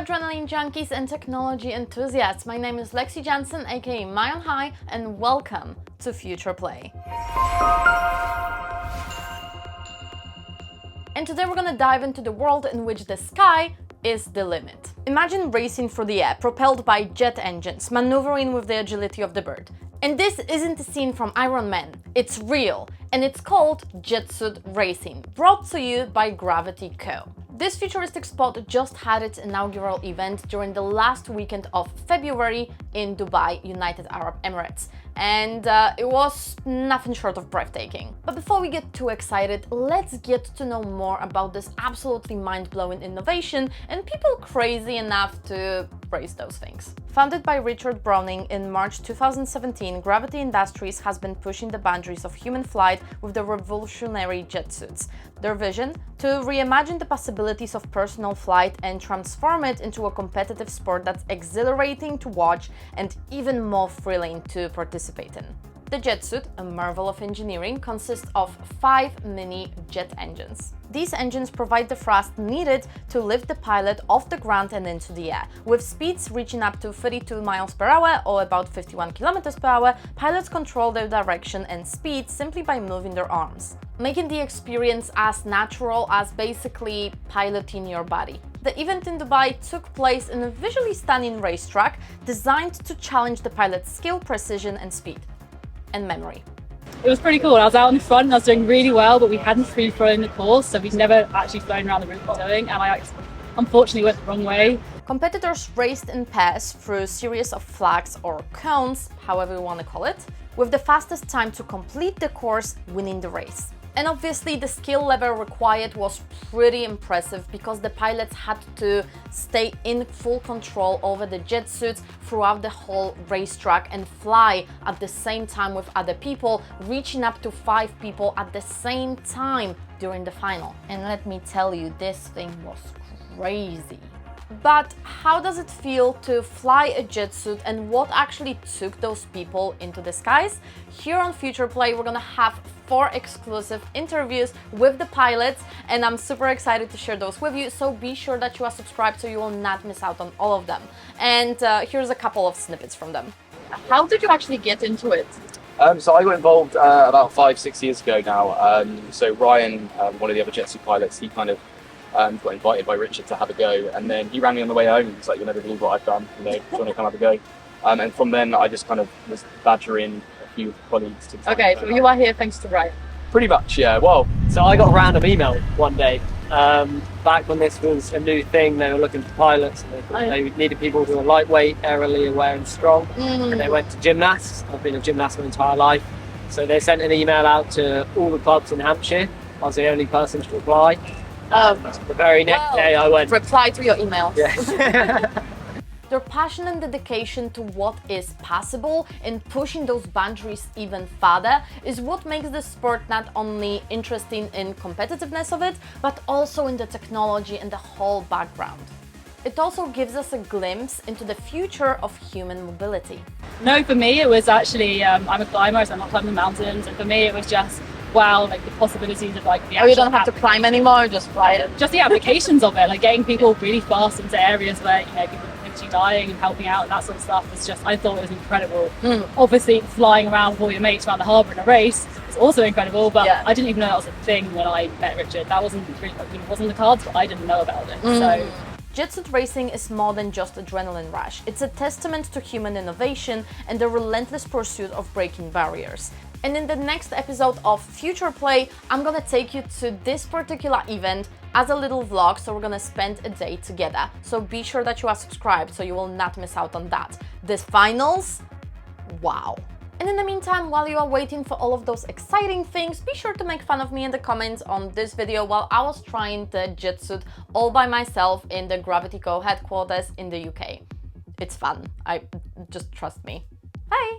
adrenaline junkies and technology enthusiasts. My name is Lexi Jansen, aka Mayon High, and welcome to FuturePlay. And today we're gonna dive into the world in which the sky is the limit. Imagine racing through the air, propelled by jet engines, maneuvering with the agility of the bird. And this isn't a scene from Iron Man, it's real, and it's called Jetsuit Racing, brought to you by Gravity Co. This futuristic spot just had its inaugural event during the last weekend of February in Dubai, United Arab Emirates. And it was nothing short of breathtaking. But before we get too excited, let's get to know more about this absolutely mind-blowing innovation and people crazy enough to race those things. Founded by Richard Browning in March 2017, Gravity Industries has been pushing the boundaries of human flight with the revolutionary jetsuits. Their vision? To reimagine the possibilities of personal flight and transform it into a competitive sport that's exhilarating to watch and even more thrilling to participate in. The Jetsuit, a marvel of engineering, consists of 5 mini jet engines. These engines provide the thrust needed to lift the pilot off the ground and into the air. With speeds reaching up to 32 miles per hour or about 51 kilometers per hour, pilots control their direction and speed simply by moving their arms, making the experience as natural as basically piloting your body. The event in Dubai took place in a visually stunning racetrack designed to challenge the pilot's skill, precision, and speed. And memory. It was pretty cool. I was out in the front and I was doing really well, but we hadn't free flown the course, so we'd never actually flown around the route we're doing, and I unfortunately went the wrong way. Competitors raced in pairs through a series of flags or cones, however you want to call it, with the fastest time to complete the course winning the race. And obviously the skill level required was pretty impressive because the pilots had to stay in full control over the jet suits throughout the whole racetrack and fly at the same time with other people, reaching up to 5 people at the same time during the final. And let me tell you, this thing was crazy. But how does it feel to fly a jet suit, and what actually took those people into the skies? Here on FuturePlay, we're gonna have 4 exclusive interviews with the pilots, and I'm super excited to share those with you, so be sure that you are subscribed so you will not miss out on all of them. And here's a couple of snippets from them. How did you actually get into it? So I got involved about 5-6 years ago now. So Ryan, one of the other Jetsuit pilots, he kind of got invited by Richard to have a go, and then he rang me on the way home. He's like, "You'll never believe what I've done. You know, do you want to come have a go?" And from then, I just kind of was badgering a few colleagues to. Okay, so you are here thanks to Ryan. Pretty much, yeah. Well, so I got a random email one day. Back when this was a new thing, they were looking for pilots. And they needed people who were lightweight, aerially aware, and strong. And they went to gymnasts. I've been a gymnast my entire life, so they sent an email out to all the clubs in Hampshire. I was the only person to reply. The very next day I went. Reply to your email. Yeah. Their passion and dedication to what is possible and pushing those boundaries even further is what makes this sport not only interesting in competitiveness of it, but also in the technology and the whole background. It also gives us a glimpse into the future of human mobility. No, for me it was actually, I'm a climber, so I'm not climbing mountains, and for me it was just, wow, like the possibilities of like the you don't have to climb anymore, just fly it. Just the applications of it, like getting people really fast into areas where, you know, people are potentially dying and helping out and that sort of stuff was just, I thought it was incredible. Obviously flying around with all your mates around the harbour in a race is also incredible, but I didn't even know that was a thing when I met Richard. That wasn't really, it wasn't the cards, but I didn't know about it. So Jetsuit racing is more than just adrenaline rush. It's a testament to human innovation and the relentless pursuit of breaking barriers. And in the next episode of FuturePlay, I'm gonna take you to this particular event as a little vlog, so we're gonna spend a day together. So be sure that you are subscribed so you will not miss out on that. This finals, wow. And in the meantime, while you are waiting for all of those exciting things, be sure to make fun of me in the comments on this video while I was trying the Jetsuit all by myself in the Gravity Co headquarters in the UK. It's fun, just trust me. Bye!